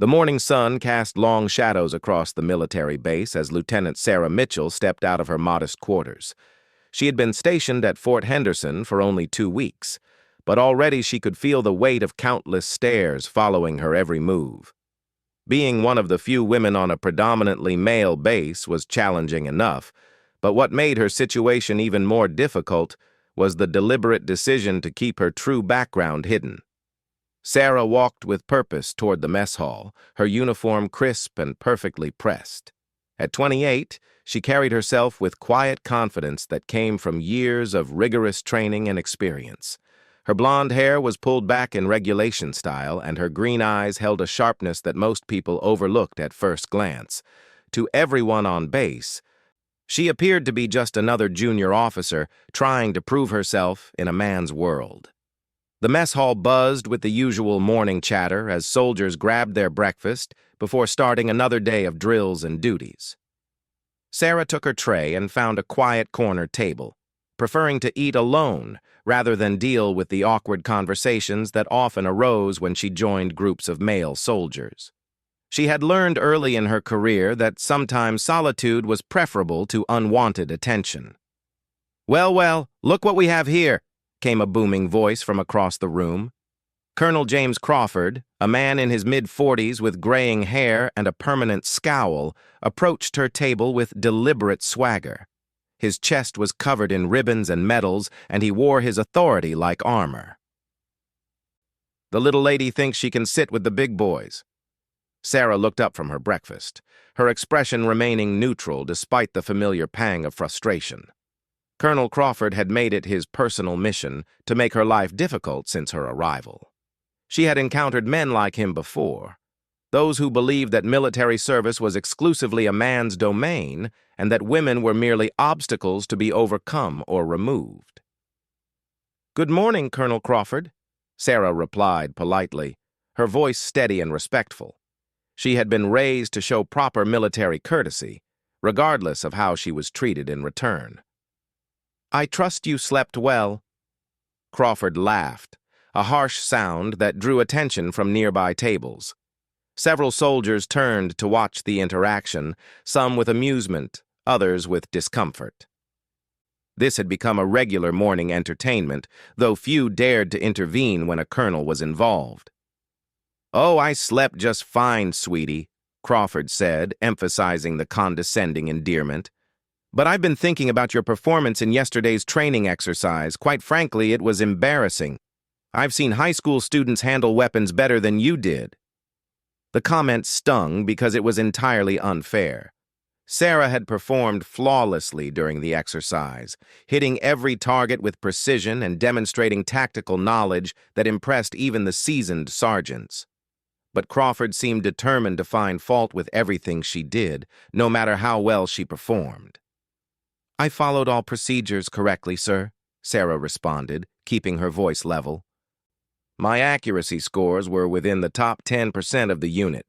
The morning sun cast long shadows across the military base as Lieutenant Sarah Mitchell stepped out of her modest quarters. She had been stationed at Fort Henderson for only 2 weeks, but already she could feel the weight of countless stares following her every move. Being one of the few women on a predominantly male base was challenging enough, but what made her situation even more difficult was the deliberate decision to keep her true background hidden. Sarah walked with purpose toward the mess hall, her uniform crisp and perfectly pressed. At 28, she carried herself with quiet confidence that came from years of rigorous training and experience. Her blonde hair was pulled back in regulation style, and her green eyes held a sharpness that most people overlooked at first glance. To everyone on base, she appeared to be just another junior officer trying to prove herself in a man's world. The mess hall buzzed with the usual morning chatter as soldiers grabbed their breakfast before starting another day of drills and duties. Sarah took her tray and found a quiet corner table, preferring to eat alone rather than deal with the awkward conversations that often arose when she joined groups of male soldiers. She had learned early in her career that sometimes solitude was preferable to unwanted attention. "Well, well, look what we have here," came a booming voice from across the room. Colonel James Crawford, a man in his mid-40s with graying hair and a permanent scowl, approached her table with deliberate swagger. His chest was covered in ribbons and medals, and he wore his authority like armor. "The little lady thinks she can sit with the big boys." Sarah looked up from her breakfast, her expression remaining neutral despite the familiar pang of frustration. Colonel Crawford had made it his personal mission to make her life difficult since her arrival. She had encountered men like him before, those who believed that military service was exclusively a man's domain and that women were merely obstacles to be overcome or removed. "Good morning, Colonel Crawford," Sarah replied politely, her voice steady and respectful. She had been raised to show proper military courtesy, regardless of how she was treated in return. "I trust you slept well." Crawford laughed, a harsh sound that drew attention from nearby tables. Several soldiers turned to watch the interaction, some with amusement, others with discomfort. This had become a regular morning entertainment, though few dared to intervene when a colonel was involved. "Oh, I slept just fine, sweetie," Crawford said, emphasizing the condescending endearment. "But I've been thinking about your performance in yesterday's training exercise. Quite frankly, it was embarrassing. I've seen high school students handle weapons better than you did." The comment stung because it was entirely unfair. Sarah had performed flawlessly during the exercise, hitting every target with precision and demonstrating tactical knowledge that impressed even the seasoned sergeants. But Crawford seemed determined to find fault with everything she did, no matter how well she performed. "I followed all procedures correctly, sir," Sarah responded, keeping her voice level. "My accuracy scores were within the top 10% of the unit."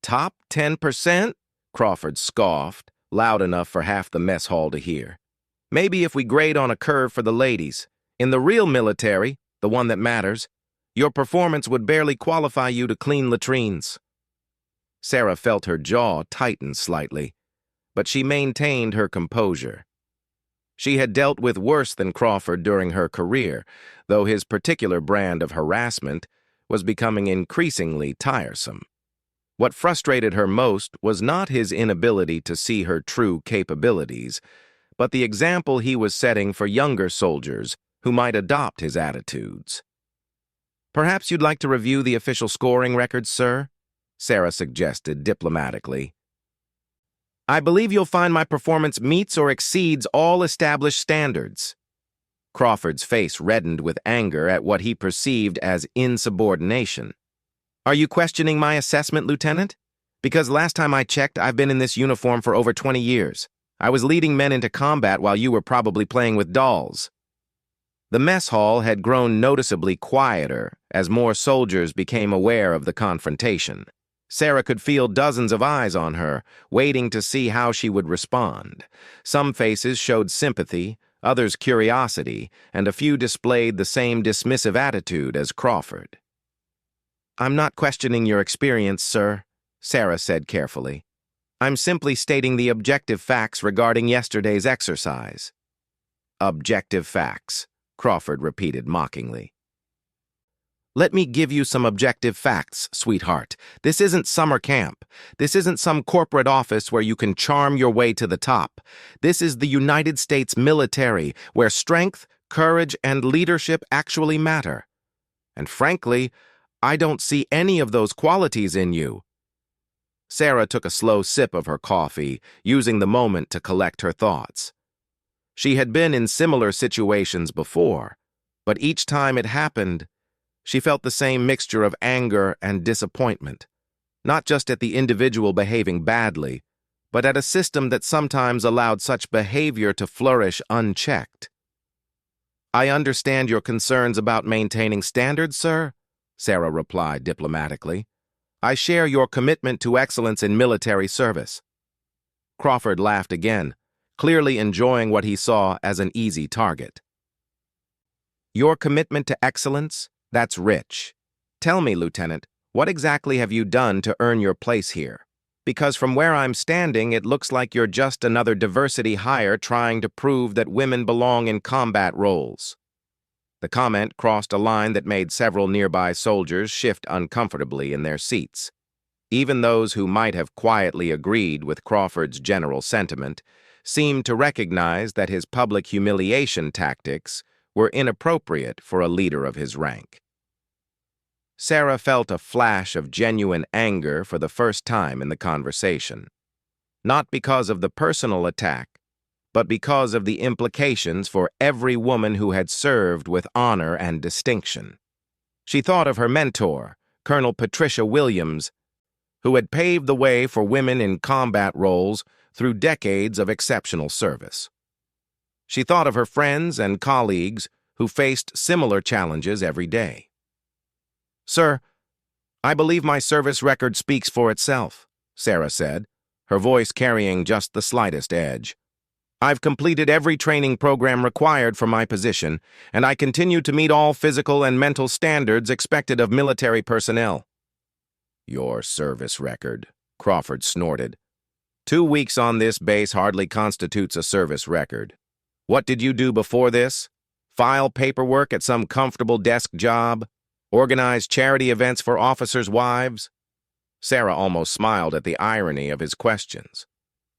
"Top 10%? Crawford scoffed, loud enough for half the mess hall to hear. "Maybe if we grade on a curve for the ladies. In the real military, the one that matters, your performance would barely qualify you to clean latrines." Sarah felt her jaw tighten slightly, but she maintained her composure. She had dealt with worse than Crawford during her career, though his particular brand of harassment was becoming increasingly tiresome. What frustrated her most was not his inability to see her true capabilities, but the example he was setting for younger soldiers who might adopt his attitudes. "Perhaps you'd like to review the official scoring records, sir?" Sarah suggested diplomatically. "I believe you'll find my performance meets or exceeds all established standards." Crawford's face reddened with anger at what he perceived as insubordination. "Are you questioning my assessment, Lieutenant? Because last time I checked, I've been in this uniform for over 20 years. I was leading men into combat while you were probably playing with dolls." The mess hall had grown noticeably quieter as more soldiers became aware of the confrontation. Sarah could feel dozens of eyes on her, waiting to see how she would respond. Some faces showed sympathy, others curiosity, and a few displayed the same dismissive attitude as Crawford. I'm not questioning your experience, sir, Sarah said carefully. I'm simply stating the objective facts regarding yesterday's exercise. Objective facts, Crawford repeated mockingly. Let me give you some objective facts, sweetheart. This isn't summer camp. This isn't some corporate office where you can charm your way to the top. This is the United States military, where strength, courage, and leadership actually matter. And frankly, I don't see any of those qualities in you. Sarah took a slow sip of her coffee, using the moment to collect her thoughts. She had been in similar situations before, but each time it happened, she felt the same mixture of anger and disappointment, not just at the individual behaving badly, but at a system that sometimes allowed such behavior to flourish unchecked. I understand your concerns about maintaining standards, sir, Sarah replied diplomatically. I share your commitment to excellence in military service. Crawford laughed again, clearly enjoying what he saw as an easy target. Your commitment to excellence? That's rich. Tell me, Lieutenant, what exactly have you done to earn your place here? Because from where I'm standing, it looks like you're just another diversity hire trying to prove that women belong in combat roles. The comment crossed a line that made several nearby soldiers shift uncomfortably in their seats. Even those who might have quietly agreed with Crawford's general sentiment seemed to recognize that his public humiliation tactics were inappropriate for a leader of his rank. Sarah felt a flash of genuine anger for the first time in the conversation, not because of the personal attack, but because of the implications for every woman who had served with honor and distinction. She thought of her mentor, Colonel Patricia Williams, who had paved the way for women in combat roles through decades of exceptional service. She thought of her friends and colleagues who faced similar challenges every day. Sir, I believe my service record speaks for itself, Sarah said, her voice carrying just the slightest edge. I've completed every training program required for my position, and I continue to meet all physical and mental standards expected of military personnel. Your service record, Crawford snorted. 2 weeks on this base hardly constitutes a service record. What did you do before this? File paperwork at some comfortable desk job? Organize charity events for officers' wives? Sarah almost smiled at the irony of his questions.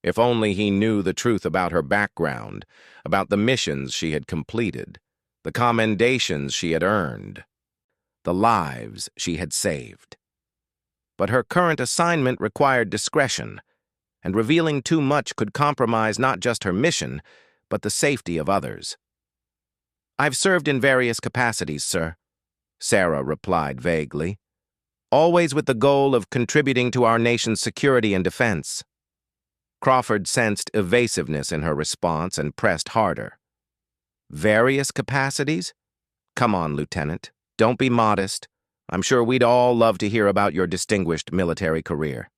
If only he knew the truth about her background, about the missions she had completed, the commendations she had earned, the lives she had saved. But her current assignment required discretion, and revealing too much could compromise not just her mission, but the safety of others. I've served in various capacities, sir, Sarah replied vaguely, always with the goal of contributing to our nation's security and defense. Crawford sensed evasiveness in her response and pressed harder. Various capacities? Come on, Lieutenant. Don't be modest. I'm sure we'd all love to hear about your distinguished military career.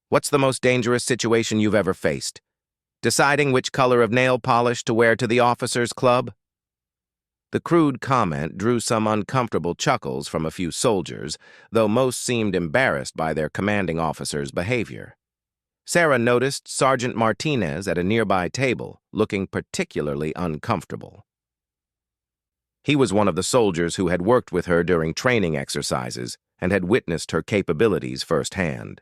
What's the most dangerous situation you've ever faced? Deciding which color of nail polish to wear to the officers' club? The crude comment drew some uncomfortable chuckles from a few soldiers, though most seemed embarrassed by their commanding officer's behavior. Sarah noticed Sergeant Martinez at a nearby table, looking particularly uncomfortable. He was one of the soldiers who had worked with her during training exercises and had witnessed her capabilities firsthand.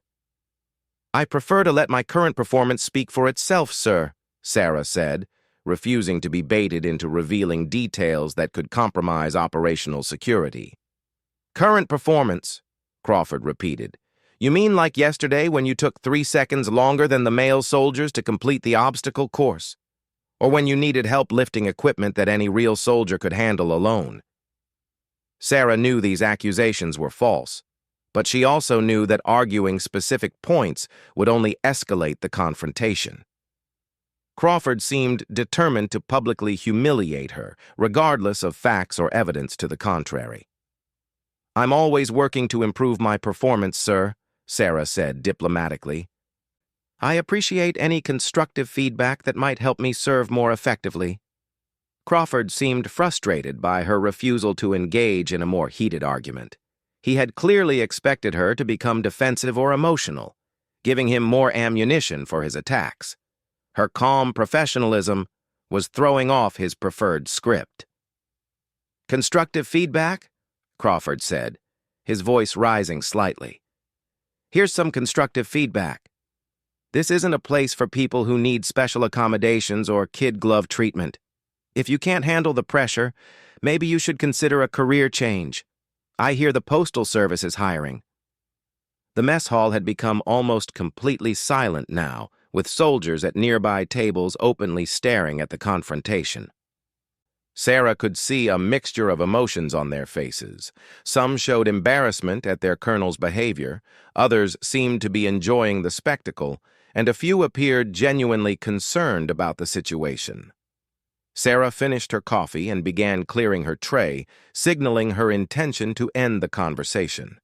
I prefer to let my current performance speak for itself, sir, Sarah said, refusing to be baited into revealing details that could compromise operational security. Current performance, Crawford repeated. You mean like yesterday when you took 3 seconds longer than the male soldiers to complete the obstacle course? Or when you needed help lifting equipment that any real soldier could handle alone? Sarah knew these accusations were false, but she also knew that arguing specific points would only escalate the confrontation. Crawford seemed determined to publicly humiliate her, regardless of facts or evidence to the contrary. I'm always working to improve my performance, sir, Sarah said diplomatically. I appreciate any constructive feedback that might help me serve more effectively. Crawford seemed frustrated by her refusal to engage in a more heated argument. He had clearly expected her to become defensive or emotional, giving him more ammunition for his attacks. Her calm professionalism was throwing off his preferred script. "Constructive feedback?" Crawford said, his voice rising slightly. "Here's some constructive feedback. This isn't a place for people who need special accommodations or kid glove treatment. If you can't handle the pressure, maybe you should consider a career change. I hear the Postal Service is hiring." The mess hall had become almost completely silent now, with soldiers at nearby tables openly staring at the confrontation. Sarah could see a mixture of emotions on their faces. Some showed embarrassment at their colonel's behavior, others seemed to be enjoying the spectacle, and a few appeared genuinely concerned about the situation. Sarah finished her coffee and began clearing her tray, signaling her intention to end the conversation.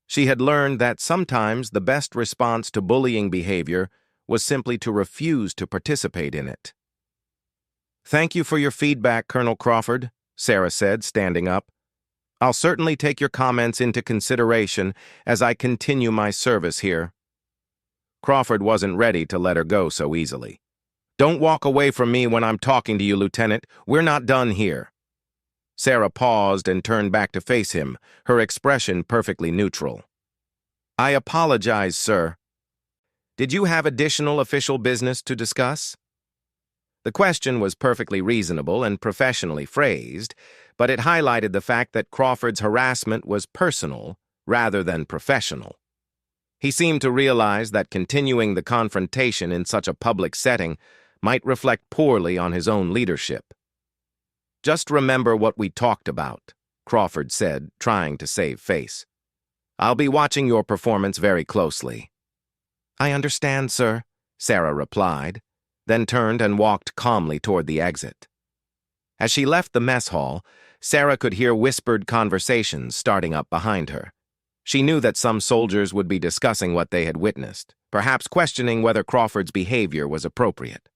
She had learned that sometimes the best response to bullying behavior was simply to refuse to participate in it. "Thank you for your feedback, Colonel Crawford," Sarah said, standing up. "I'll certainly take your comments into consideration as I continue my service here." Crawford wasn't ready to let her go so easily. "Don't walk away from me when I'm talking to you, Lieutenant. We're not done here." Sarah paused and turned back to face him, her expression perfectly neutral. "I apologize, sir. Did you have additional official business to discuss?" The question was perfectly reasonable and professionally phrased, but it highlighted the fact that Crawford's harassment was personal rather than professional. He seemed to realize that continuing the confrontation in such a public setting might reflect poorly on his own leadership. "Just remember what we talked about," Crawford said, trying to save face. "I'll be watching your performance very closely." "I understand, sir," Sarah replied, then turned and walked calmly toward the exit. As she left the mess hall, Sarah could hear whispered conversations starting up behind her. She knew that some soldiers would be discussing what they had witnessed, perhaps questioning whether Crawford's behavior was appropriate.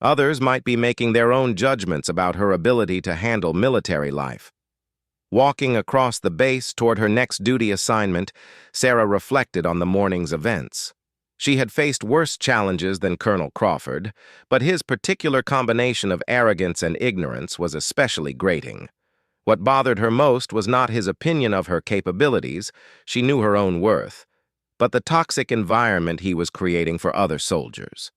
Others might be making their own judgments about her ability to handle military life. Walking across the base toward her next duty assignment, Sarah reflected on the morning's events. She had faced worse challenges than Colonel Crawford, but his particular combination of arrogance and ignorance was especially grating. What bothered her most was not his opinion of her capabilities, she knew her own worth, but the toxic environment he was creating for other soldiers.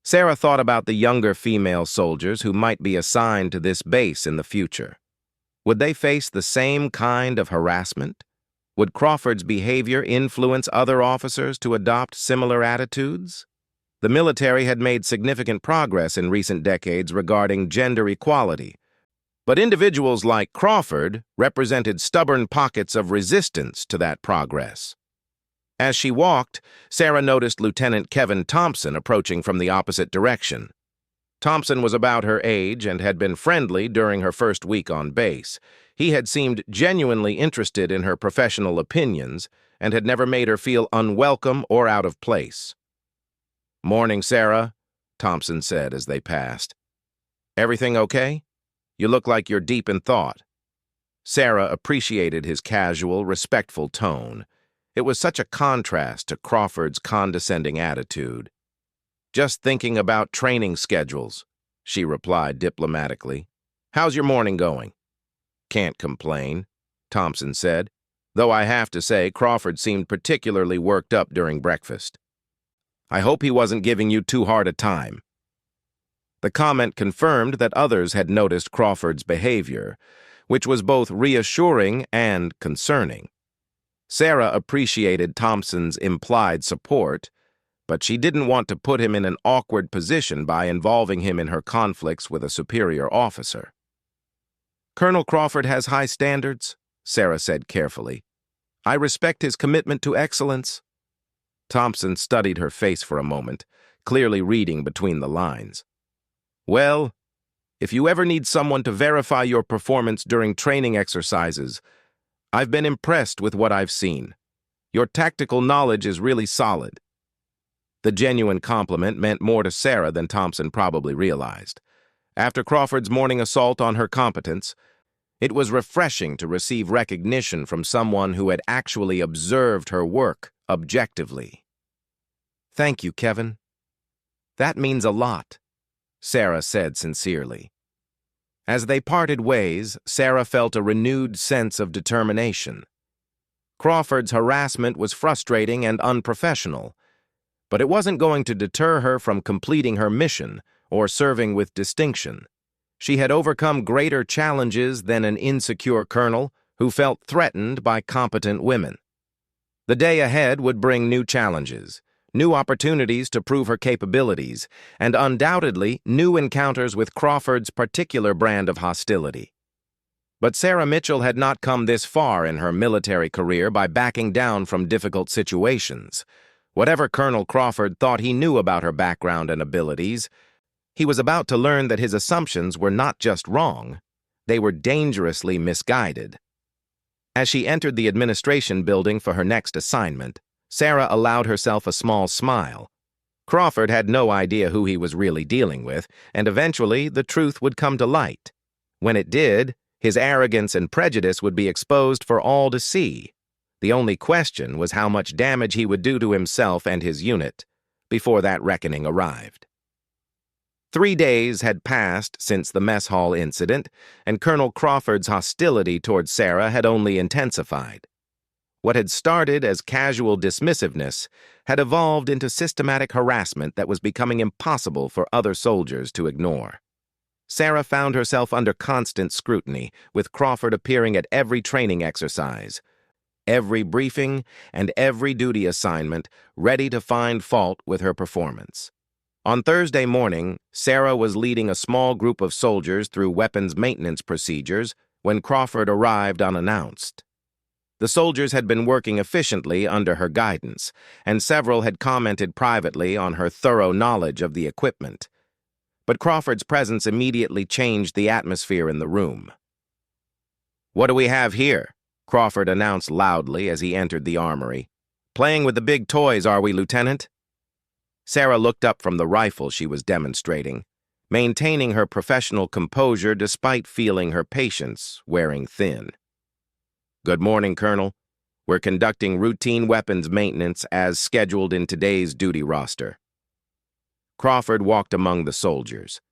Sarah thought about the younger female soldiers who might be assigned to this base in the future. Would they face the same kind of harassment? Would Crawford's behavior influence other officers to adopt similar attitudes? The military had made significant progress in recent decades regarding gender equality, but individuals like Crawford represented stubborn pockets of resistance to that progress. As she walked, Sarah noticed Lieutenant Kevin Thompson approaching from the opposite direction. Thompson was about her age and had been friendly during her first week on base. He had seemed genuinely interested in her professional opinions and had never made her feel unwelcome or out of place. "Morning, Sarah," Thompson said as they passed. "Everything okay? You look like you're deep in thought." Sarah appreciated his casual, respectful tone. It was such a contrast to Crawford's condescending attitude. "Just thinking about training schedules," she replied diplomatically. "How's your morning going?" "Can't complain," Thompson said, though I have to say Crawford seemed particularly worked up during breakfast. "I hope he wasn't giving you too hard a time." The comment confirmed that others had noticed Crawford's behavior, which was both reassuring and concerning. Sarah appreciated Thompson's implied support, but she didn't want to put him in an awkward position by involving him in her conflicts with a superior officer. "Colonel Crawford has high standards," Sarah said carefully. "I respect his commitment to excellence." Thompson studied her face for a moment, clearly reading between the lines. "Well, if you ever need someone to verify your performance during training exercises, I've been impressed with what I've seen. Your tactical knowledge is really solid." The genuine compliment meant more to Sarah than Thompson probably realized. After Crawford's morning assault on her competence, It was refreshing to receive recognition from someone who had actually observed her work objectively. "Thank you, Kevin. That means a lot," Sarah said sincerely. As they parted ways, Sarah felt a renewed sense of determination. Crawford's harassment was frustrating and unprofessional, but it wasn't going to deter her from completing her mission or serving with distinction. She had overcome greater challenges than an insecure colonel who felt threatened by competent women. The day ahead would bring new challenges, new opportunities to prove her capabilities, and undoubtedly new encounters with Crawford's particular brand of hostility. But Sarah Mitchell had not come this far in her military career by backing down from difficult situations. Whatever Colonel Crawford thought he knew about her background and abilities, he was about to learn that his assumptions were not just wrong, they were dangerously misguided. As she entered the administration building for her next assignment, Sarah allowed herself a small smile. Crawford had no idea who he was really dealing with, and eventually the truth would come to light. When it did, his arrogance and prejudice would be exposed for all to see. The only question was how much damage he would do to himself and his unit before that reckoning arrived. 3 days had passed since the mess hall incident, and Colonel Crawford's hostility towards Sarah had only intensified. What had started as casual dismissiveness had evolved into systematic harassment that was becoming impossible for other soldiers to ignore. Sarah found herself under constant scrutiny, with Crawford appearing at every training exercise, every briefing, and every duty assignment, ready to find fault with her performance. On Thursday morning, Sarah was leading a small group of soldiers through weapons maintenance procedures when Crawford arrived unannounced. The soldiers had been working efficiently under her guidance, and several had commented privately on her thorough knowledge of the equipment. But Crawford's presence immediately changed the atmosphere in the room. "What do we have here?" Crawford announced loudly as he entered the armory. "Playing with the big toys, are we, Lieutenant?" Sarah looked up from the rifle she was demonstrating, maintaining her professional composure despite feeling her patience wearing thin. "Good morning, Colonel. We're conducting routine weapons maintenance as scheduled in today's duty roster." Crawford walked among the soldiers,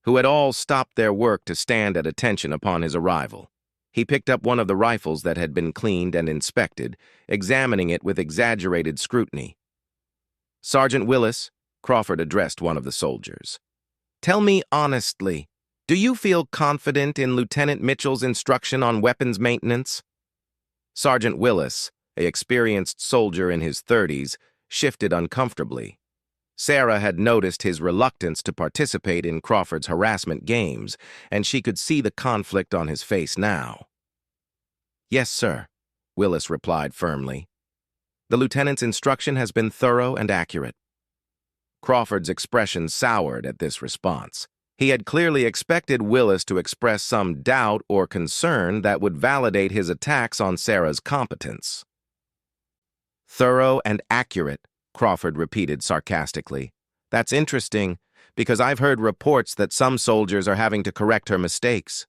who had all stopped their work to stand at attention upon his arrival. He picked up one of the rifles that had been cleaned and inspected, examining it with exaggerated scrutiny. "Sergeant Willis," Crawford addressed one of the soldiers, "tell me honestly, do you feel confident in Lieutenant Mitchell's instruction on weapons maintenance?" Sergeant Willis, an experienced soldier in his 30s, shifted uncomfortably. Sarah had noticed his reluctance to participate in Crawford's harassment games, and she could see the conflict on his face now. "Yes, sir," Willis replied firmly. "The lieutenant's instruction has been thorough and accurate." Crawford's expression soured at this response. He had clearly expected Willis to express some doubt or concern that would validate his attacks on Sarah's competence. "Thorough and accurate," Crawford repeated sarcastically. "That's interesting, because I've heard reports that some soldiers are having to correct her mistakes."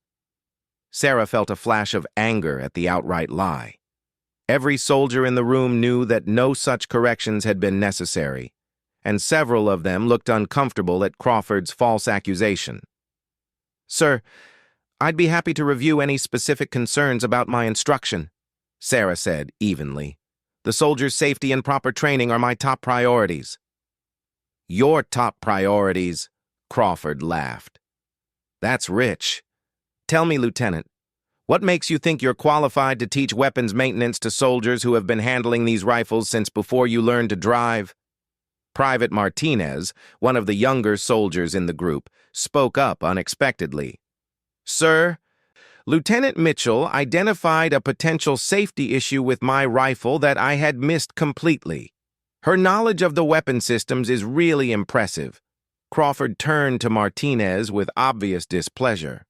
Sarah felt a flash of anger at the outright lie. Every soldier in the room knew that no such corrections had been necessary, and several of them looked uncomfortable at Crawford's false accusation. "Sir, I'd be happy to review any specific concerns about my instruction," Sarah said evenly. "The soldiers' safety and proper training are my top priorities." "Your top priorities?" Crawford laughed. "That's rich. Tell me, Lieutenant, what makes you think you're qualified to teach weapons maintenance to soldiers who have been handling these rifles since before you learned to drive?" Private Martinez, one of the younger soldiers in the group, spoke up unexpectedly. "Sir, Lieutenant Mitchell identified a potential safety issue with my rifle that I had missed completely. Her knowledge of the weapon systems is really impressive." Crawford turned to Martinez with obvious displeasure.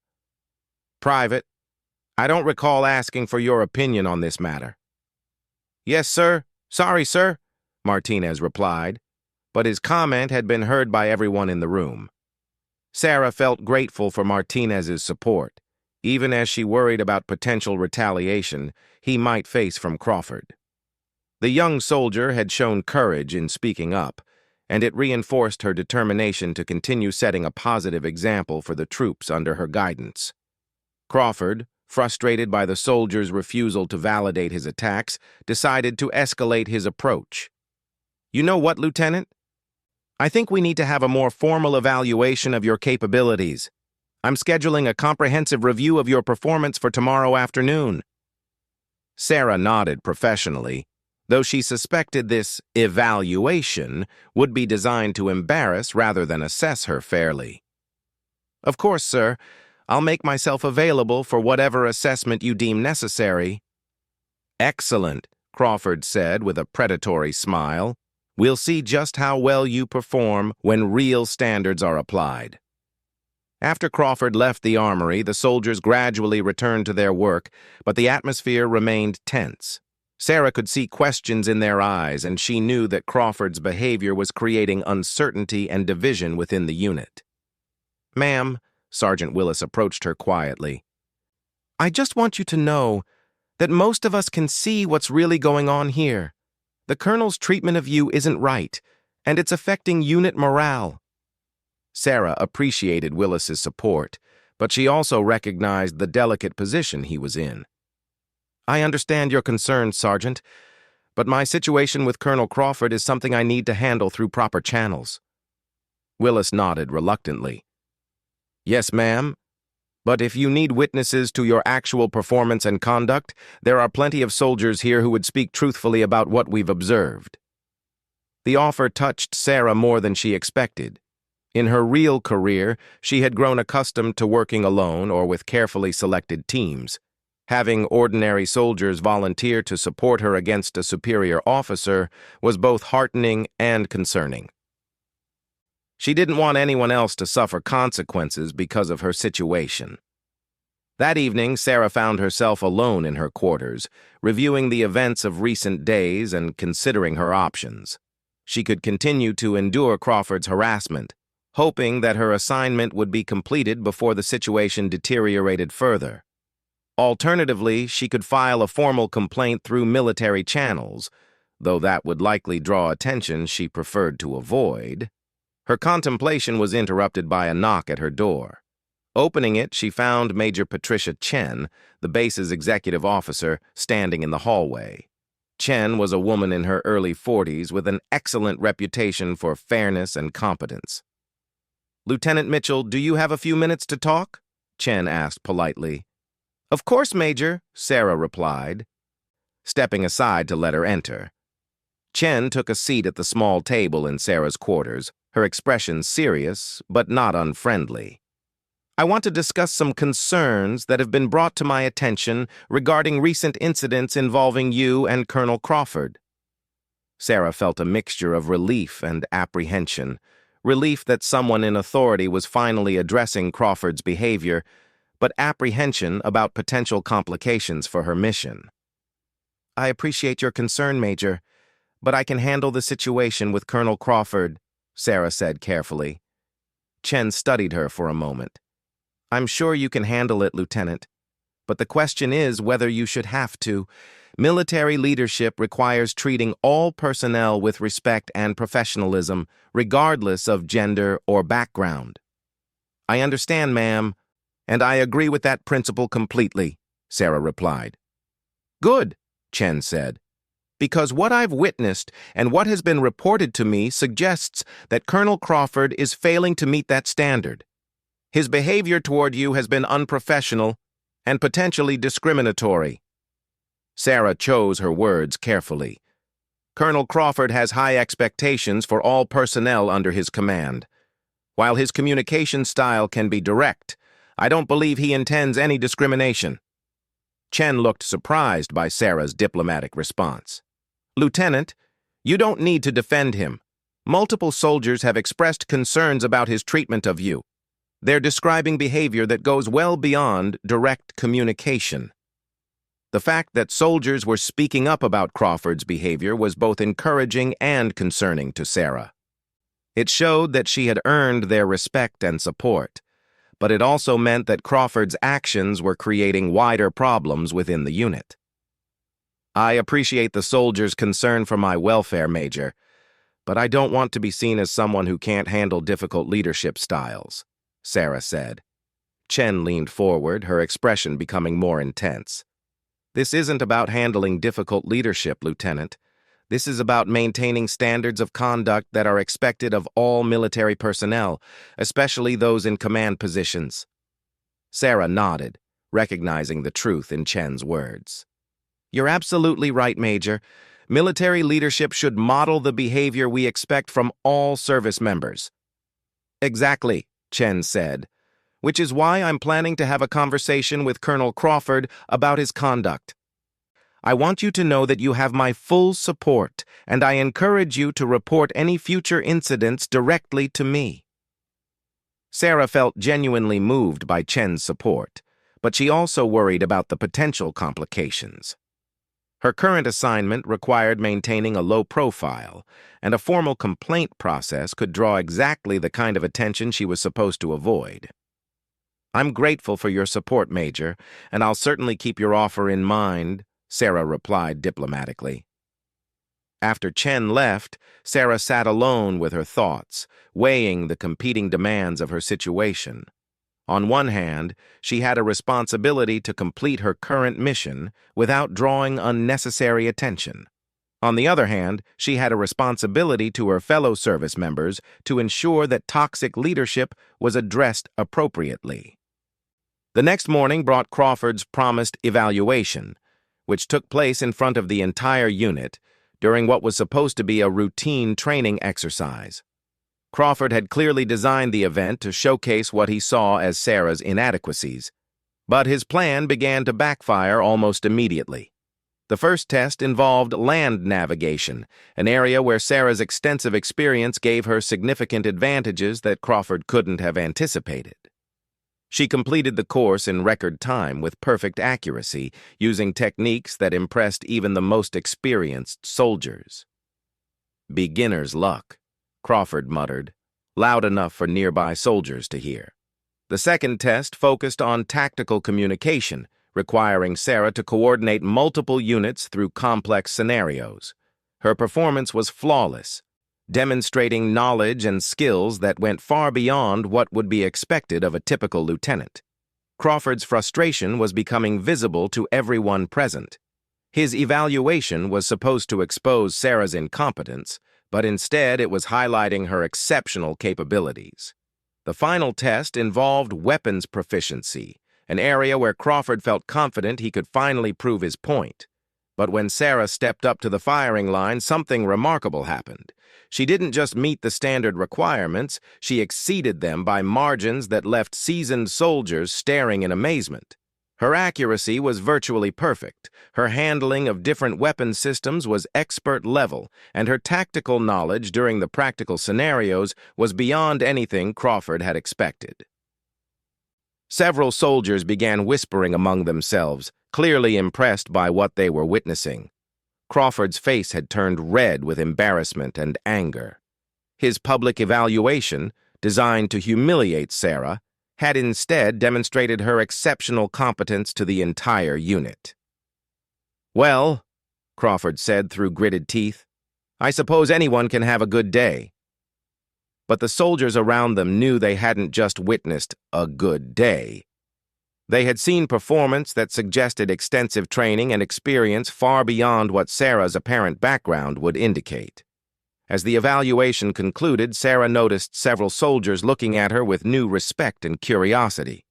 "Private, I don't recall asking for your opinion on this matter." "Yes, sir. Sorry, sir," Martinez replied, but his comment had been heard by everyone in the room. Sarah felt grateful for Martinez's support. even as she worried about potential retaliation he might face from Crawford. The young soldier had shown courage in speaking up, and it reinforced her determination to continue setting a positive example for the troops under her guidance. Crawford, frustrated by the soldier's refusal to validate his attacks, decided to escalate his approach. "You know what, Lieutenant? I think we need to have a more formal evaluation of your capabilities. I'm scheduling a comprehensive review of your performance for tomorrow afternoon." Sarah nodded professionally, though she suspected this evaluation would be designed to embarrass rather than assess her fairly. "Of course, sir. I'll make myself available for whatever assessment you deem necessary." "Excellent," Crawford said with a predatory smile. "We'll see just how well you perform when real standards are applied." After Crawford left the armory, the soldiers gradually returned to their work, but the atmosphere remained tense. Sarah could see questions in their eyes, and she knew that Crawford's behavior was creating uncertainty and division within the unit. "Ma'am," Sergeant Willis approached her quietly, "I just want you to know that most of us can see what's really going on here. The Colonel's treatment of you isn't right, and it's affecting unit morale." Sarah appreciated Willis's support, but she also recognized the delicate position he was in. "I understand your concerns, Sergeant, but my situation with Colonel Crawford is something I need to handle through proper channels." Willis nodded reluctantly. "Yes, ma'am. But if you need witnesses to your actual performance and conduct, there are plenty of soldiers here who would speak truthfully about what we've observed." The offer touched Sarah more than she expected. In her real career, she had grown accustomed to working alone or with carefully selected teams. Having ordinary soldiers volunteer to support her against a superior officer was both heartening and concerning. She didn't want anyone else to suffer consequences because of her situation. That evening, Sarah found herself alone in her quarters, reviewing the events of recent days and considering her options. She could continue to endure Crawford's harassment, hoping that her assignment would be completed before the situation deteriorated further. Alternatively, she could file a formal complaint through military channels, though that would likely draw attention she preferred to avoid. Her contemplation was interrupted by a knock at her door. Opening it, she found Major Patricia Chen, the base's executive officer, standing in the hallway. Chen was a woman in her early 40s with an excellent reputation for fairness and competence. "Lieutenant Mitchell, do you have a few minutes to talk?" Chen asked politely. "Of course, Major," Sarah replied, stepping aside to let her enter. Chen took a seat at the small table in Sarah's quarters, her expression serious but not unfriendly. "I want to discuss some concerns that have been brought to my attention regarding recent incidents involving you and Colonel Crawford." Sarah felt a mixture of relief and apprehension. Relief that someone in authority was finally addressing Crawford's behavior, but apprehension about potential complications for her mission. "I appreciate your concern, Major, but I can handle the situation with Colonel Crawford," Sarah said carefully. Chen studied her for a moment. "I'm sure you can handle it, Lieutenant, but the question is whether you should have to. Military leadership requires treating all personnel with respect and professionalism, regardless of gender or background." "I understand, ma'am, and I agree with that principle completely," Sarah replied. "Good," Chen said, "because what I've witnessed and what has been reported to me suggests that Colonel Crawford is failing to meet that standard. His behavior toward you has been unprofessional and potentially discriminatory." Sarah chose her words carefully. "Colonel Crawford has high expectations for all personnel under his command. While his communication style can be direct, I don't believe he intends any discrimination." Chen looked surprised by Sarah's diplomatic response. "Lieutenant, you don't need to defend him. Multiple soldiers have expressed concerns about his treatment of you. They're describing behavior that goes well beyond direct communication." The fact that soldiers were speaking up about Crawford's behavior was both encouraging and concerning to Sarah. It showed that she had earned their respect and support, but it also meant that Crawford's actions were creating wider problems within the unit. "I appreciate the soldiers' concern for my welfare, Major, but I don't want to be seen as someone who can't handle difficult leadership styles," Sarah said. Chen leaned forward, her expression becoming more intense. "This isn't about handling difficult leadership, Lieutenant. This is about maintaining standards of conduct that are expected of all military personnel, especially those in command positions." Sarah nodded, recognizing the truth in Chen's words. "You're absolutely right, Major. Military leadership should model the behavior we expect from all service members." "Exactly," Chen said, "which is why I'm planning to have a conversation with Colonel Crawford about his conduct. I want you to know that you have my full support, and I encourage you to report any future incidents directly to me." Sarah felt genuinely moved by Chen's support, but she also worried about the potential complications. Her current assignment required maintaining a low profile, and a formal complaint process could draw exactly the kind of attention she was supposed to avoid. "I'm grateful for your support, Major, and I'll certainly keep your offer in mind," Sarah replied diplomatically. After Chen left, Sarah sat alone with her thoughts, weighing the competing demands of her situation. On one hand, she had a responsibility to complete her current mission without drawing unnecessary attention. On the other hand, she had a responsibility to her fellow service members to ensure that toxic leadership was addressed appropriately. The next morning brought Crawford's promised evaluation, which took place in front of the entire unit during what was supposed to be a routine training exercise. Crawford had clearly designed the event to showcase what he saw as Sarah's inadequacies, but his plan began to backfire almost immediately. The first test involved land navigation, an area where Sarah's extensive experience gave her significant advantages that Crawford couldn't have anticipated. She completed the course in record time with perfect accuracy, using techniques that impressed even the most experienced soldiers. "Beginner's luck," Crawford muttered, loud enough for nearby soldiers to hear. The second test focused on tactical communication, requiring Sarah to coordinate multiple units through complex scenarios. Her performance was flawless, demonstrating knowledge and skills that went far beyond what would be expected of a typical lieutenant. Crawford's frustration was becoming visible to everyone present. His evaluation was supposed to expose Sarah's incompetence, but instead it was highlighting her exceptional capabilities. The final test involved weapons proficiency, an area where Crawford felt confident he could finally prove his point. But when Sarah stepped up to the firing line, something remarkable happened. She didn't just meet the standard requirements, she exceeded them by margins that left seasoned soldiers staring in amazement. Her accuracy was virtually perfect, her handling of different weapon systems was expert level, and her tactical knowledge during the practical scenarios was beyond anything Crawford had expected. Several soldiers began whispering among themselves, clearly impressed by what they were witnessing. Crawford's face had turned red with embarrassment and anger. His public evaluation, designed to humiliate Sarah, had instead demonstrated her exceptional competence to the entire unit. "Well," Crawford said through gritted teeth, "I suppose anyone can have a good day." But the soldiers around them knew they hadn't just witnessed a good day. They had seen performance that suggested extensive training and experience far beyond what Sarah's apparent background would indicate. As the evaluation concluded, Sarah noticed several soldiers looking at her with new respect and curiosity.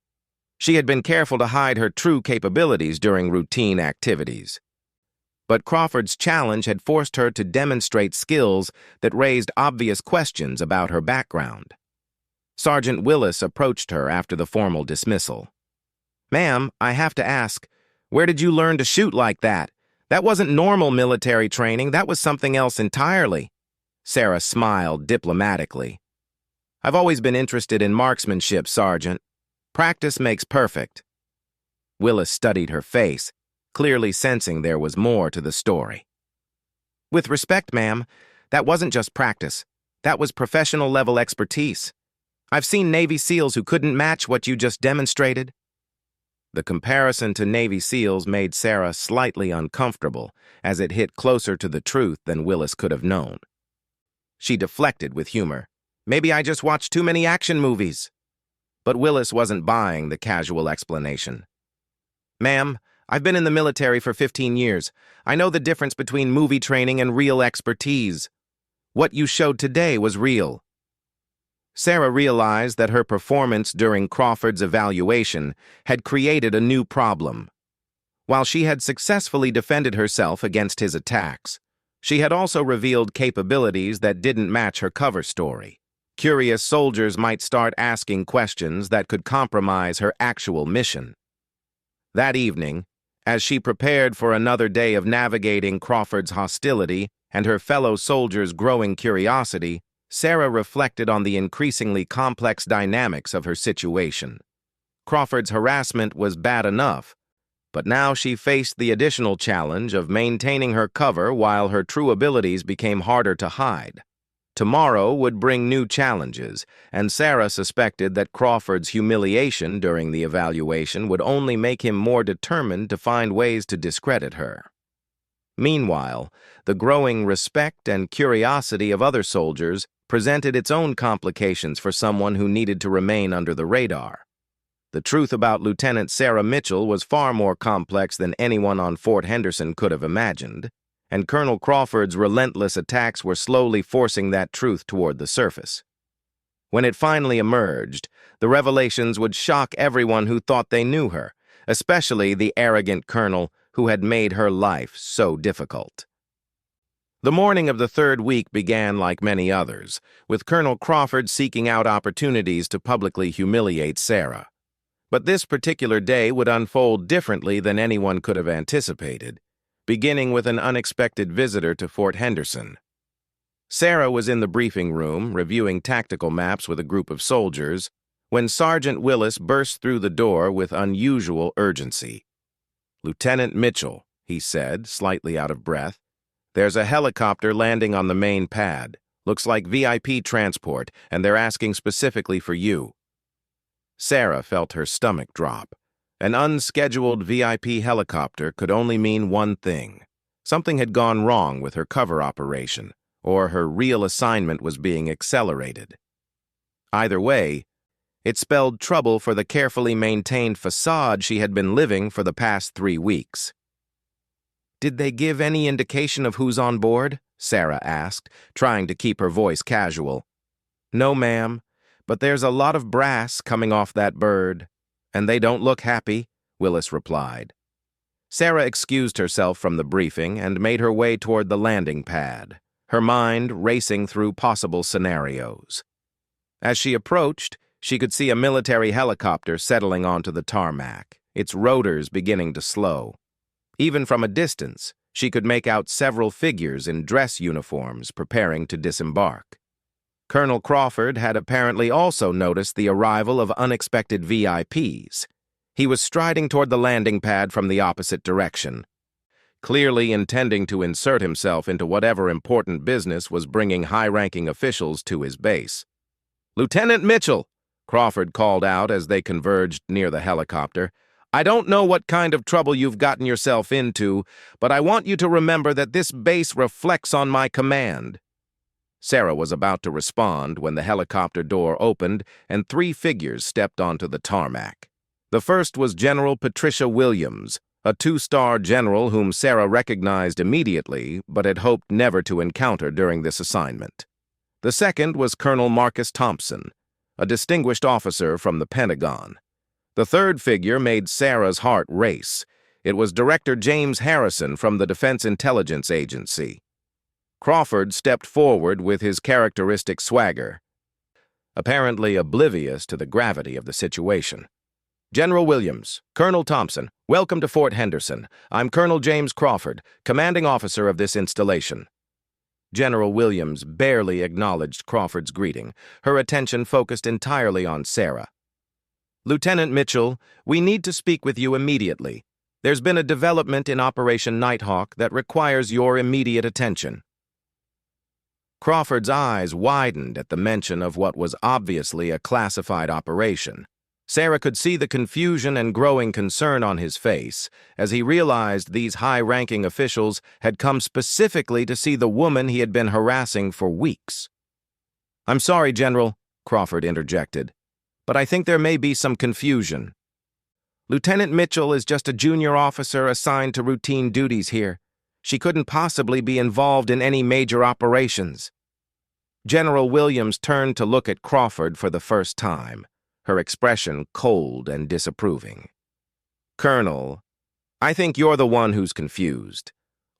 She had been careful to hide her true capabilities during routine activities. But Crawford's challenge had forced her to demonstrate skills that raised obvious questions about her background. Sergeant Willis approached her after the formal dismissal. "Ma'am, I have to ask, where did you learn to shoot like that? That wasn't normal military training, that was something else entirely." Sarah smiled diplomatically. "I've always been interested in marksmanship, Sergeant. Practice makes perfect." Willis studied her face, clearly sensing there was more to the story. "With respect, ma'am, that wasn't just practice. That was professional-level expertise. I've seen Navy SEALs who couldn't match what you just demonstrated." The comparison to Navy SEALs made Sarah slightly uncomfortable, as it hit closer to the truth than Willis could have known. She deflected with humor. "Maybe I just watched too many action movies." But Willis wasn't buying the casual explanation. "Ma'am, I've been in the military for 15 years. I know the difference between movie training and real expertise. What you showed today was real." Sarah realized that her performance during Crawford's evaluation had created a new problem. While she had successfully defended herself against his attacks, she had also revealed capabilities that didn't match her cover story. Curious soldiers might start asking questions that could compromise her actual mission. That evening, as she prepared for another day of navigating Crawford's hostility and her fellow soldiers' growing curiosity, Sarah reflected on the increasingly complex dynamics of her situation. Crawford's harassment was bad enough, but now she faced the additional challenge of maintaining her cover while her true abilities became harder to hide. Tomorrow would bring new challenges, and Sarah suspected that Crawford's humiliation during the evaluation would only make him more determined to find ways to discredit her. Meanwhile, the growing respect and curiosity of other soldiers presented its own complications for someone who needed to remain under the radar. The truth about Lieutenant Sarah Mitchell was far more complex than anyone on Fort Henderson could have imagined, and Colonel Crawford's relentless attacks were slowly forcing that truth toward the surface. When it finally emerged, the revelations would shock everyone who thought they knew her, especially the arrogant colonel who had made her life so difficult. The morning of the third week began like many others, with Colonel Crawford seeking out opportunities to publicly humiliate Sarah. But this particular day would unfold differently than anyone could have anticipated, beginning with an unexpected visitor to Fort Henderson. Sarah was in the briefing room, reviewing tactical maps with a group of soldiers, when Sergeant Willis burst through the door with unusual urgency. "Lieutenant Mitchell," he said, slightly out of breath, "there's a helicopter landing on the main pad. Looks like VIP transport, and they're asking specifically for you." Sarah felt her stomach drop. An unscheduled VIP helicopter could only mean one thing. Something had gone wrong with her cover operation, or her real assignment was being accelerated. Either way, it spelled trouble for the carefully maintained facade she had been living for the past 3 weeks. "Did they give any indication of who's on board?" Sarah asked, trying to keep her voice casual. "No, ma'am, but there's a lot of brass coming off that bird, and they don't look happy," Willis replied. Sarah excused herself from the briefing and made her way toward the landing pad, her mind racing through possible scenarios. As she approached, she could see a military helicopter settling onto the tarmac, its rotors beginning to slow. Even from a distance, she could make out several figures in dress uniforms preparing to disembark. Colonel Crawford had apparently also noticed the arrival of unexpected VIPs. He was striding toward the landing pad from the opposite direction, clearly intending to insert himself into whatever important business was bringing high-ranking officials to his base. "Lieutenant Mitchell," Crawford called out as they converged near the helicopter, "I don't know what kind of trouble you've gotten yourself into, but I want you to remember that this base reflects on my command." Sarah was about to respond when the helicopter door opened and 3 figures stepped onto the tarmac. The first was General Patricia Williams, a 2-star general whom Sarah recognized immediately but had hoped never to encounter during this assignment. The second was Colonel Marcus Thompson, a distinguished officer from the Pentagon. The third figure made Sarah's heart race. It was Director James Harrison from the Defense Intelligence Agency. Crawford stepped forward with his characteristic swagger, apparently oblivious to the gravity of the situation. "General Williams, Colonel Thompson, welcome to Fort Henderson. I'm Colonel James Crawford, commanding officer of this installation." General Williams barely acknowledged Crawford's greeting, her attention focused entirely on Sarah. "Lieutenant Mitchell, we need to speak with you immediately. There's been a development in Operation Nighthawk that requires your immediate attention." Crawford's eyes widened at the mention of what was obviously a classified operation. Sarah could see the confusion and growing concern on his face as he realized these high-ranking officials had come specifically to see the woman he had been harassing for weeks. "I'm sorry, General," Crawford interjected, "but I think there may be some confusion. Lieutenant Mitchell is just a junior officer assigned to routine duties here. She couldn't possibly be involved in any major operations." General Williams turned to look at Crawford for the first time, her expression cold and disapproving. "Colonel, I think you're the one who's confused.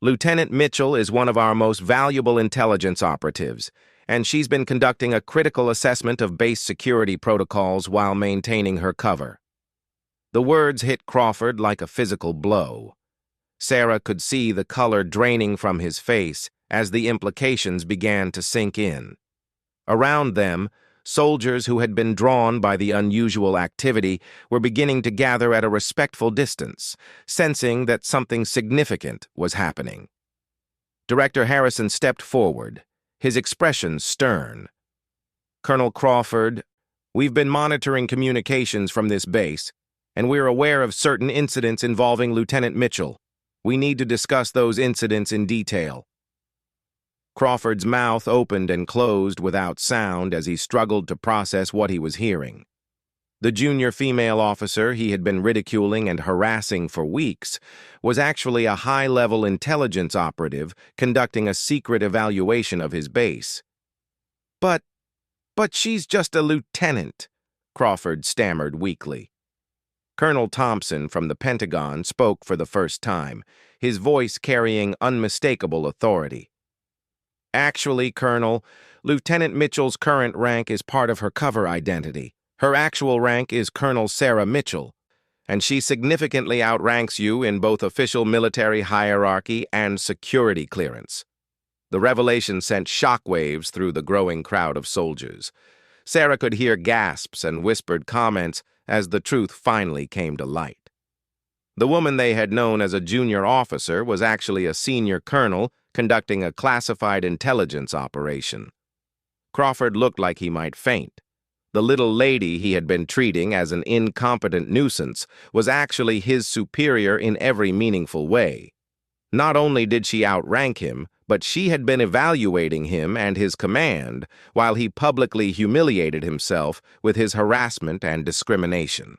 Lieutenant Mitchell is one of our most valuable intelligence operatives, and she's been conducting a critical assessment of base security protocols while maintaining her cover." The words hit Crawford like a physical blow. Sarah could see the color draining from his face as the implications began to sink in. Around them, soldiers who had been drawn by the unusual activity were beginning to gather at a respectful distance, sensing that something significant was happening. Director Harrison stepped forward, his expression stern. "Colonel Crawford, we've been monitoring communications from this base, and we're aware of certain incidents involving Lieutenant Mitchell. We need to discuss those incidents in detail." Crawford's mouth opened and closed without sound as he struggled to process what he was hearing. The junior female officer he had been ridiculing and harassing for weeks was actually a high-level intelligence operative conducting a secret evaluation of his base. But she's just a lieutenant," Crawford stammered weakly. Colonel Thompson from the Pentagon spoke for the first time, his voice carrying unmistakable authority. "Actually, Colonel, Lieutenant Mitchell's current rank is part of her cover identity. Her actual rank is Colonel Sarah Mitchell, and she significantly outranks you in both official military hierarchy and security clearance." The revelation sent shockwaves through the growing crowd of soldiers. Sarah could hear gasps and whispered comments as the truth finally came to light. The woman they had known as a junior officer was actually a senior colonel conducting a classified intelligence operation. Crawford looked like he might faint. The little lady he had been treating as an incompetent nuisance was actually his superior in every meaningful way. Not only did she outrank him, but she had been evaluating him and his command while he publicly humiliated himself with his harassment and discrimination.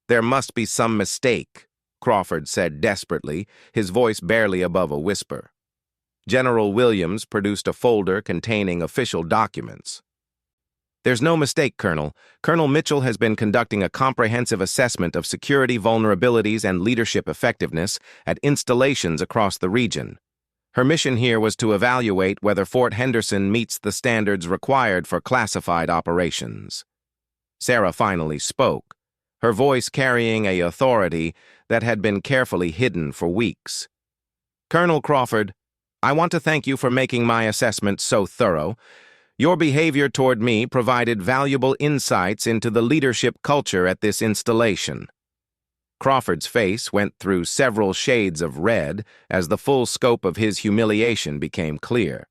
"There must be some mistake," Crawford said desperately, his voice barely above a whisper. General Williams produced a folder containing official documents. "There's no mistake, Colonel. Colonel Mitchell has been conducting a comprehensive assessment of security vulnerabilities and leadership effectiveness at installations across the region. Her mission here was to evaluate whether Fort Henderson meets the standards required for classified operations." Sarah finally spoke, her voice carrying an authority that had been carefully hidden for weeks. "Colonel Crawford, I want to thank you for making my assessment so thorough. Your behavior toward me provided valuable insights into the leadership culture at this installation." Crawford's face went through several shades of red as the full scope of his humiliation became clear.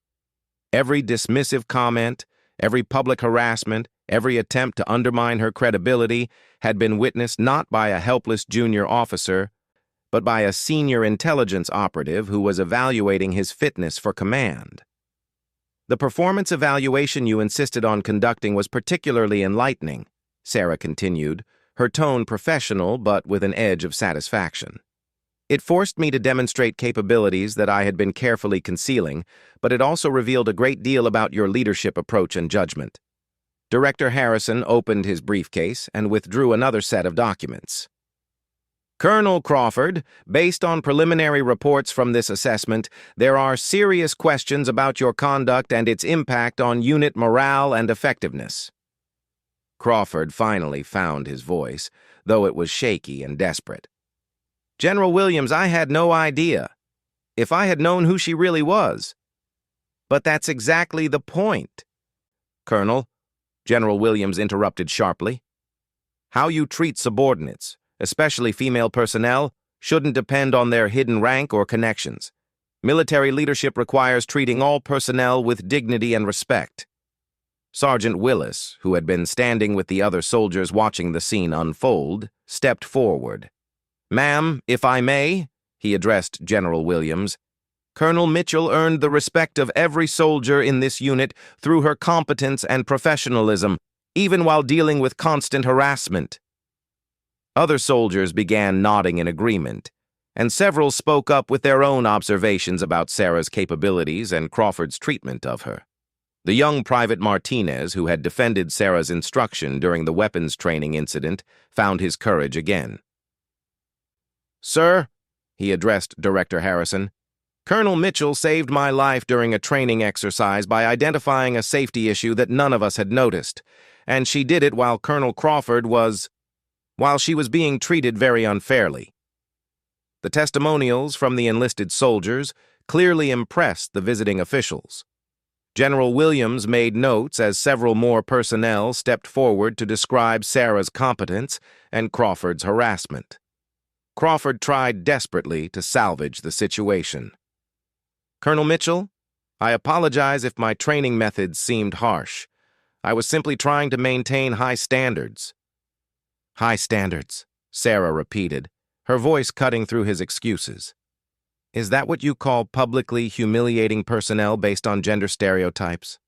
Every dismissive comment, every public harassment, every attempt to undermine her credibility had been witnessed not by a helpless junior officer, but by a senior intelligence operative who was evaluating his fitness for command. "The performance evaluation you insisted on conducting was particularly enlightening," Sarah continued, her tone professional but with an edge of satisfaction. "It forced me to demonstrate capabilities that I had been carefully concealing, but it also revealed a great deal about your leadership approach and judgment." Director Harrison opened his briefcase and withdrew another set of documents. "Colonel Crawford, based on preliminary reports from this assessment, there are serious questions about your conduct and its impact on unit morale and effectiveness." Crawford finally found his voice, though it was shaky and desperate. "General Williams, I had no idea. If I had known who she really was." "But that's exactly the point." "Colonel," General Williams interrupted sharply, "how you treat subordinates, especially female personnel, shouldn't depend on their hidden rank or connections. Military leadership requires treating all personnel with dignity and respect. Sergeant Willis, who had been standing with the other soldiers watching the scene unfold, stepped forward. "Ma'am, if I may," he addressed General Williams, "Colonel Mitchell earned the respect of every soldier in this unit through her competence and professionalism, even while dealing with constant harassment." Other soldiers began nodding in agreement, and several spoke up with their own observations about Sarah's capabilities and Crawford's treatment of her. The young Private Martinez, who had defended Sarah's instruction during the weapons training incident, found his courage again. "Sir," he addressed Director Harrison, "Colonel Mitchell saved my life during a training exercise by identifying a safety issue that none of us had noticed, and she did it while she was being treated very unfairly." The testimonials from the enlisted soldiers clearly impressed the visiting officials. General Williams made notes as several more personnel stepped forward to describe Sarah's competence and Crawford's harassment. Crawford tried desperately to salvage the situation. "Colonel Mitchell, I apologize if my training methods seemed harsh. I was simply trying to maintain high standards." "High standards," Sarah repeated, her voice cutting through his excuses. "Is that what you call publicly humiliating personnel based on gender stereotypes?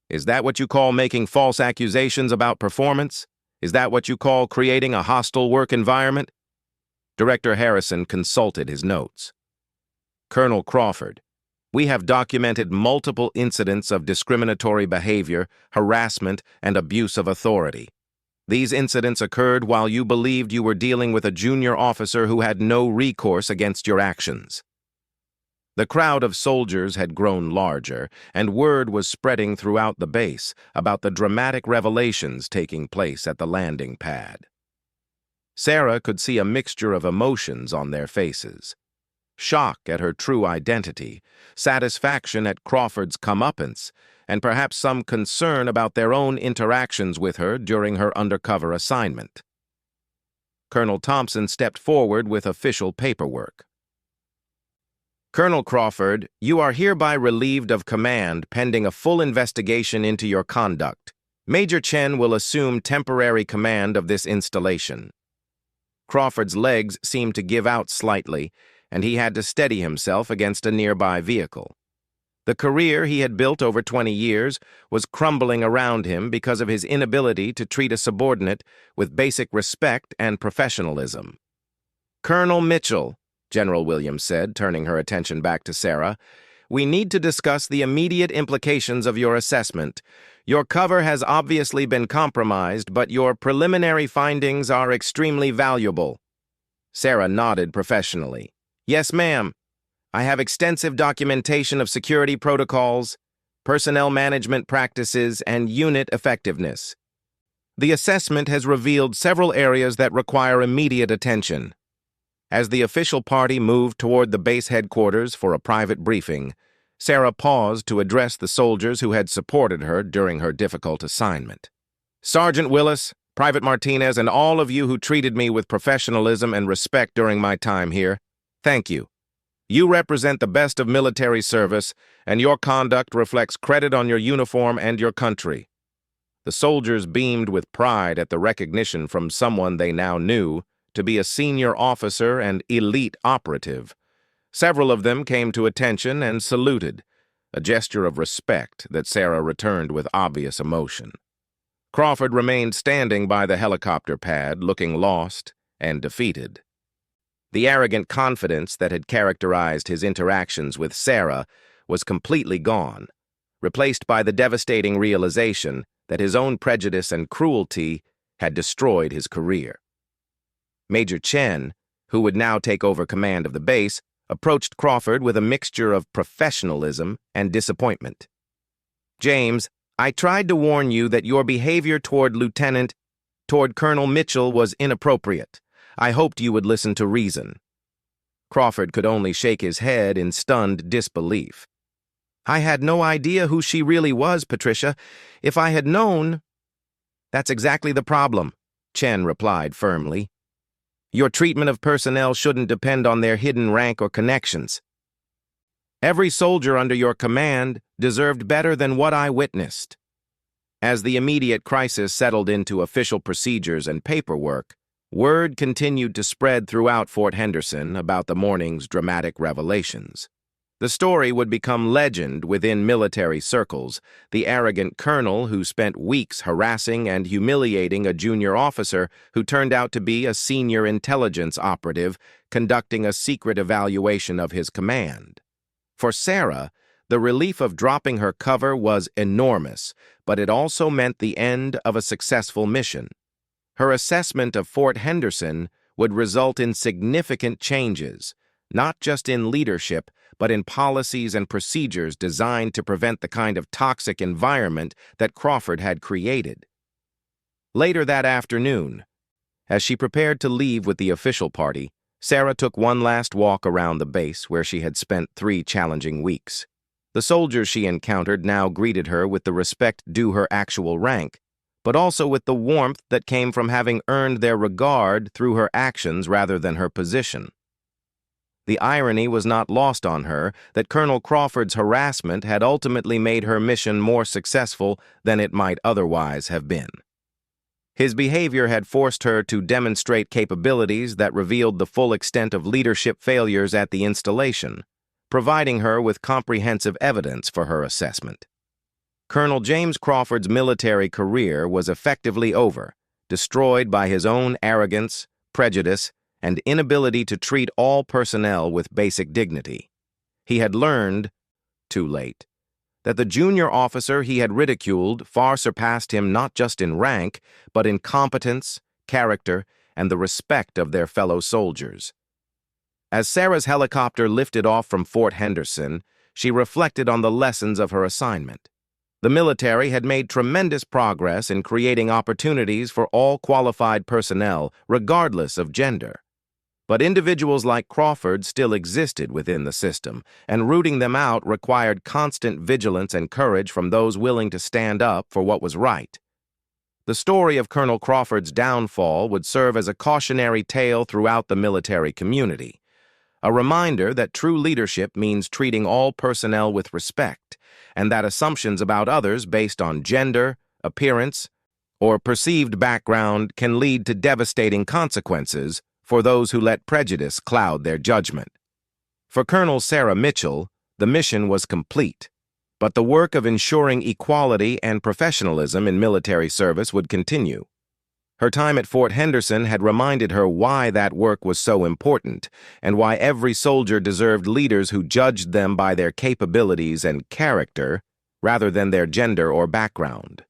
Is that what you call making false accusations about performance? Is that what you call creating a hostile work environment?" Director Harrison consulted his notes. "Colonel Crawford, we have documented multiple incidents of discriminatory behavior, harassment, and abuse of authority. These incidents occurred while you believed you were dealing with a junior officer who had no recourse against your actions." The crowd of soldiers had grown larger, and word was spreading throughout the base about the dramatic revelations taking place at the landing pad. Sarah could see a mixture of emotions on their faces: shock at her true identity, satisfaction at Crawford's comeuppance, and perhaps some concern about their own interactions with her during her undercover assignment. Colonel Thompson stepped forward with official paperwork. "Colonel Crawford, you are hereby relieved of command pending a full investigation into your conduct. Major Chen will assume temporary command of this installation." Crawford's legs seemed to give out slightly, and he had to steady himself against a nearby vehicle. The career he had built over 20 years was crumbling around him because of his inability to treat a subordinate with basic respect and professionalism. "Colonel Mitchell," General Williams said, turning her attention back to Sarah, "we need to discuss the immediate implications of your assessment. Your cover has obviously been compromised, but your preliminary findings are extremely valuable." Sarah nodded professionally. "Yes, ma'am. I have extensive documentation of security protocols, personnel management practices, and unit effectiveness. The assessment has revealed several areas that require immediate attention." As the official party moved toward the base headquarters for a private briefing, Sarah paused to address the soldiers who had supported her during her difficult assignment. "Sergeant Willis, Private Martinez, and all of you who treated me with professionalism and respect during my time here, thank you. You represent the best of military service, and your conduct reflects credit on your uniform and your country." The soldiers beamed with pride at the recognition from someone they now knew to be a senior officer and elite operative. Several of them came to attention and saluted, a gesture of respect that Sarah returned with obvious emotion. Crawford remained standing by the helicopter pad, looking lost and defeated. The arrogant confidence that had characterized his interactions with Sarah was completely gone, replaced by the devastating realization that his own prejudice and cruelty had destroyed his career. Major Chen, who would now take over command of the base, approached Crawford with a mixture of professionalism and disappointment. "James, I tried to warn you that your behavior toward Colonel Mitchell was inappropriate. I hoped you would listen to reason." Crawford could only shake his head in stunned disbelief. "I had no idea who she really was, Patricia. If I had known—" "That's exactly the problem," Chen replied firmly. "Your treatment of personnel shouldn't depend on their hidden rank or connections." Every soldier under your command deserved better than what I witnessed. As the immediate crisis settled into official procedures and paperwork, word continued to spread throughout Fort Henderson about the morning's dramatic revelations. The story would become legend within military circles, the arrogant colonel who spent weeks harassing and humiliating a junior officer who turned out to be a senior intelligence operative conducting a secret evaluation of his command. For Sarah, the relief of dropping her cover was enormous, but it also meant the end of a successful mission. Her assessment of Fort Henderson would result in significant changes, not just in leadership, but in policies and procedures designed to prevent the kind of toxic environment that Crawford had created. Later that afternoon, as she prepared to leave with the official party, Sarah took one last walk around the base where she had spent 3 challenging weeks. The soldiers she encountered now greeted her with the respect due her actual rank, but also with the warmth that came from having earned their regard through her actions rather than her position. The irony was not lost on her that Colonel Crawford's harassment had ultimately made her mission more successful than it might otherwise have been. His behavior had forced her to demonstrate capabilities that revealed the full extent of leadership failures at the installation, providing her with comprehensive evidence for her assessment. Colonel James Crawford's military career was effectively over, destroyed by his own arrogance, prejudice, and inability to treat all personnel with basic dignity. He had learned, too late, that the junior officer he had ridiculed far surpassed him not just in rank, but in competence, character, and the respect of their fellow soldiers. As Sarah's helicopter lifted off from Fort Henderson, she reflected on the lessons of her assignment. The military had made tremendous progress in creating opportunities for all qualified personnel, regardless of gender. But individuals like Crawford still existed within the system, and rooting them out required constant vigilance and courage from those willing to stand up for what was right. The story of Colonel Crawford's downfall would serve as a cautionary tale throughout the military community, a reminder that true leadership means treating all personnel with respect, and that assumptions about others based on gender, appearance, or perceived background can lead to devastating consequences for those who let prejudice cloud their judgment. For Colonel Sarah Mitchell, the mission was complete, but the work of ensuring equality and professionalism in military service would continue. Her time at Fort Henderson had reminded her why that work was so important, and why every soldier deserved leaders who judged them by their capabilities and character rather than their gender or background.